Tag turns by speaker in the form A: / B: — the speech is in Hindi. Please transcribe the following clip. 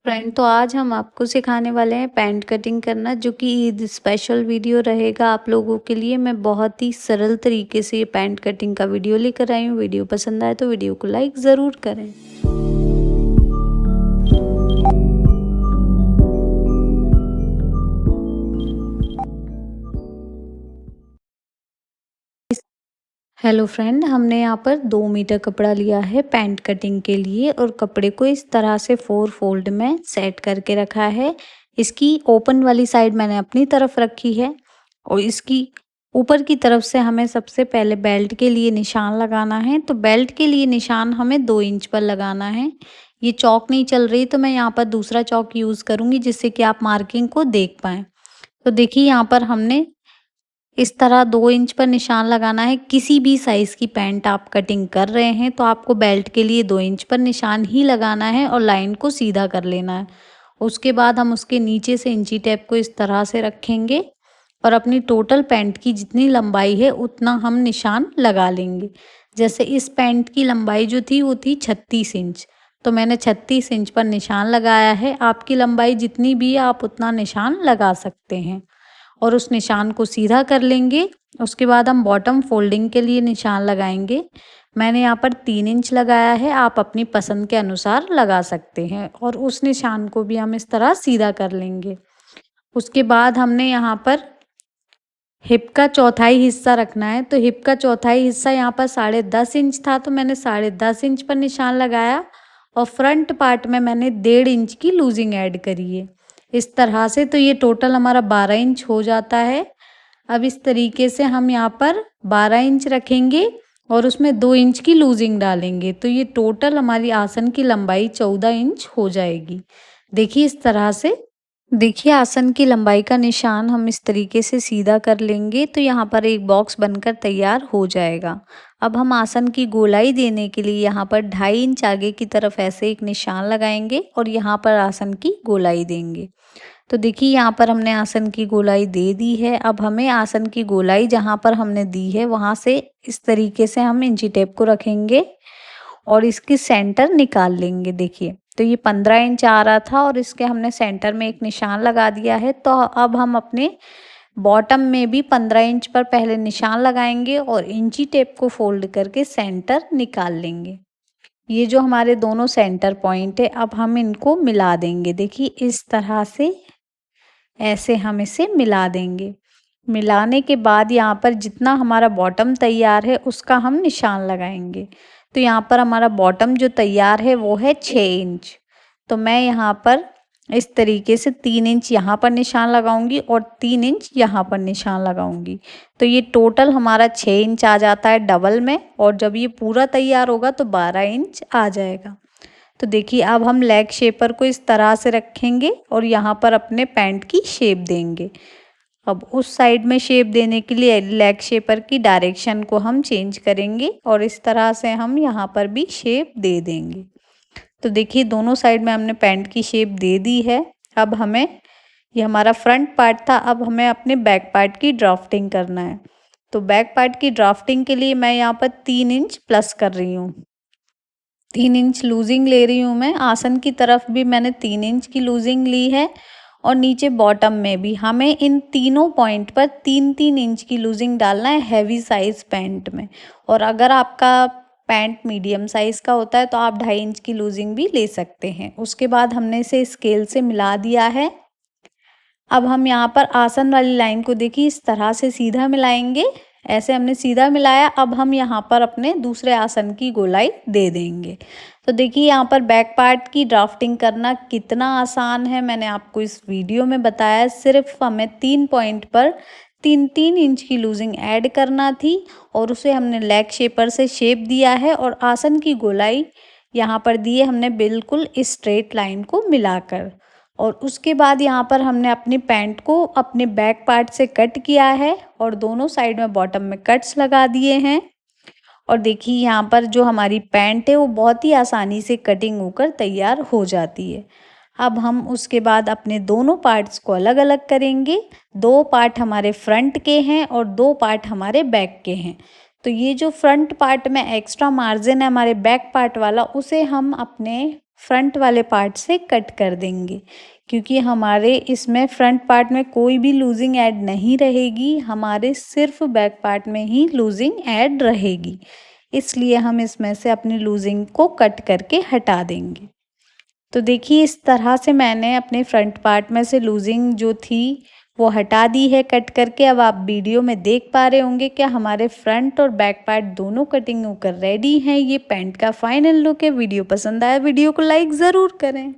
A: फ्रेंड, तो आज हम आपको सिखाने वाले हैं पैंट कटिंग करना, जो कि ईद स्पेशल वीडियो रहेगा आप लोगों के लिए। मैं बहुत ही सरल तरीके से ये पैंट कटिंग का वीडियो लेकर आई हूँ। वीडियो पसंद आए तो वीडियो को लाइक ज़रूर करें। हेलो फ्रेंड, हमने यहाँ पर 2 मीटर कपड़ा लिया है पैंट कटिंग के लिए और कपड़े को इस तरह से 4 फोल्ड में सेट करके रखा है। इसकी ओपन वाली साइड मैंने अपनी तरफ रखी है और इसकी ऊपर की तरफ से हमें सबसे पहले बेल्ट के लिए निशान लगाना है। तो बेल्ट के लिए निशान हमें 2 इंच पर लगाना है। ये चौक नहीं चल रही तो मैं यहाँ पर दूसरा चौक यूज़ करूँगी, जिससे कि आप मार्किंग को देख पाएँ। तो देखिए, यहाँ पर हमने इस तरह 2 इंच पर निशान लगाना है। किसी भी साइज़ की पैंट आप कटिंग कर रहे हैं तो आपको बेल्ट के लिए 2 इंच पर निशान ही लगाना है और लाइन को सीधा कर लेना है। उसके बाद हम उसके नीचे से इंची टेप को इस तरह से रखेंगे और अपनी टोटल पैंट की जितनी लंबाई है उतना हम निशान लगा लेंगे। जैसे इस पैंट की लंबाई जो थी वो थी 36 इंच, तो मैंने 36 इंच पर निशान लगाया है। आपकी लंबाई जितनी भी है आप उतना निशान लगा सकते हैं और उस निशान को सीधा कर लेंगे। उसके बाद हम बॉटम फोल्डिंग के लिए निशान लगाएंगे। मैंने यहाँ पर 3 इंच लगाया है, आप अपनी पसंद के अनुसार लगा सकते हैं और उस निशान को भी हम इस तरह सीधा कर लेंगे। उसके बाद हमने यहाँ पर हिप का चौथाई हिस्सा रखना है। तो हिप का चौथाई हिस्सा यहाँ पर 10.5 इंच था, तो मैंने 10.5 इंच पर निशान लगाया और फ्रंट पार्ट में मैंने 1.5 इंच की लूजिंग ऐड करी है इस तरह से। तो ये टोटल हमारा 12 इंच हो जाता है। अब इस तरीके से हम यहाँ पर 12 इंच रखेंगे और उसमें 2 इंच की लूजिंग डालेंगे, तो ये टोटल हमारी आसन की लंबाई 14 इंच हो जाएगी। देखिए इस तरह से। देखिए, आसन की लंबाई का निशान हम इस तरीके से सीधा कर लेंगे तो यहाँ पर एक बॉक्स बनकर तैयार हो जाएगा। अब हम आसन की गोलाई देने के लिए यहाँ पर 2.5 इंच आगे की तरफ ऐसे एक निशान लगाएंगे और यहाँ पर आसन की गोलाई देंगे। तो देखिए, यहाँ पर हमने आसन की गोलाई दे दी है। अब हमें आसन की गोलाई जहाँ पर हमने दी है वहाँ से इस तरीके से हम इंची टेप को रखेंगे और इसकी सेंटर निकाल लेंगे। देखिए, तो ये 15 इंच आ रहा था और इसके हमने सेंटर में एक निशान लगा दिया है। तो अब हम अपने बॉटम में भी 15 इंच पर पहले निशान लगाएंगे और इंची टेप को फोल्ड करके सेंटर निकाल लेंगे। ये जो हमारे दोनों सेंटर पॉइंट है, अब हम इनको मिला देंगे। देखिए इस तरह से ऐसे हम इसे मिला देंगे। मिलाने के बाद यहाँ पर जितना हमारा बॉटम तैयार है उसका हम निशान लगाएंगे। तो यहाँ पर हमारा बॉटम जो तैयार है वो है 6 इंच। तो मैं यहाँ पर इस तरीके से 3 इंच यहाँ पर निशान लगाऊंगी और 3 इंच यहाँ पर निशान लगाऊंगी। तो ये टोटल हमारा 6 इंच आ जाता है डबल में, और जब ये पूरा तैयार होगा तो 12 इंच आ जाएगा। तो देखिए, अब हम लेग शेपर को इस तरह से रखेंगे और यहाँ पर अपने पैंट की शेप देंगे। अब उस साइड में शेप देने के लिए लेग शेपर की डायरेक्शन को हम चेंज करेंगे और इस तरह से हम यहाँ पर भी शेप दे देंगे। तो देखिए, दोनों साइड में हमने पैंट की शेप दे दी है। अब हमें, ये हमारा फ्रंट पार्ट था, अब हमें अपने बैक पार्ट की ड्राफ्टिंग करना है। तो बैक पार्ट की ड्राफ्टिंग के लिए मैं यहाँ पर 3 इंच प्लस कर रही हूँ। 3 इंच लूजिंग ले रही हूँ मैं। आसन की तरफ भी मैंने 3 इंच की लूजिंग ली है और नीचे बॉटम में भी हमें इन तीनों पॉइंट पर 3-3 इंच की लूजिंग डालना है हैवी साइज़ पैंट में। और अगर आपका पैंट मीडियम साइज़ का होता है तो आप 2.5 इंच की लूजिंग भी ले सकते हैं। उसके बाद हमने इसे स्केल से मिला दिया है। अब हम यहाँ पर आसन वाली लाइन को देखिए इस तरह से सीधा मिलाएंगे। ऐसे हमने सीधा मिलाया। अब हम यहाँ पर अपने दूसरे आसन की गोलाई दे देंगे। तो देखिए, यहाँ पर बैक पार्ट की ड्राफ्टिंग करना कितना आसान है मैंने आपको इस वीडियो में बताया। सिर्फ हमें 3 पॉइंट पर 3-3 इंच की लूजिंग ऐड करना थी और उसे हमने लेग शेपर से शेप दिया है और आसन की गोलाई यहाँ पर दी है हमने बिल्कुल स्ट्रेट लाइन को मिलाकर। और उसके बाद यहाँ पर हमने अपनी पैंट को अपने बैक पार्ट से कट किया है और दोनों साइड में बॉटम में कट्स लगा दिए हैं। और देखिए, यहाँ पर जो हमारी पैंट है वो बहुत ही आसानी से कटिंग होकर तैयार हो जाती है। अब हम उसके बाद अपने दोनों पार्ट्स को अलग अलग करेंगे। 2 पार्ट हमारे फ्रंट के हैं और 2 पार्ट हमारे बैक के हैं। तो ये जो फ्रंट पार्ट में एक्स्ट्रा मार्जिन है हमारे बैक पार्ट वाला, उसे हम अपने फ्रंट वाले पार्ट से कट कर देंगे, क्योंकि हमारे इसमें फ्रंट पार्ट में कोई भी लूजिंग ऐड नहीं रहेगी, हमारे सिर्फ बैक पार्ट में ही लूजिंग ऐड रहेगी। इसलिए हम इसमें से अपनी लूजिंग को कट करके हटा देंगे। तो देखिए इस तरह से मैंने अपने फ्रंट पार्ट में से लूजिंग जो थी वो हटा दी है कट करके। अब आप वीडियो में देख पा रहे होंगे क्या हमारे फ्रंट और बैक पार्ट दोनों कटिंग होकर रेडी हैं। ये पैंट का फाइनल लुक है। वीडियो पसंद आया वीडियो को लाइक ज़रूर करें।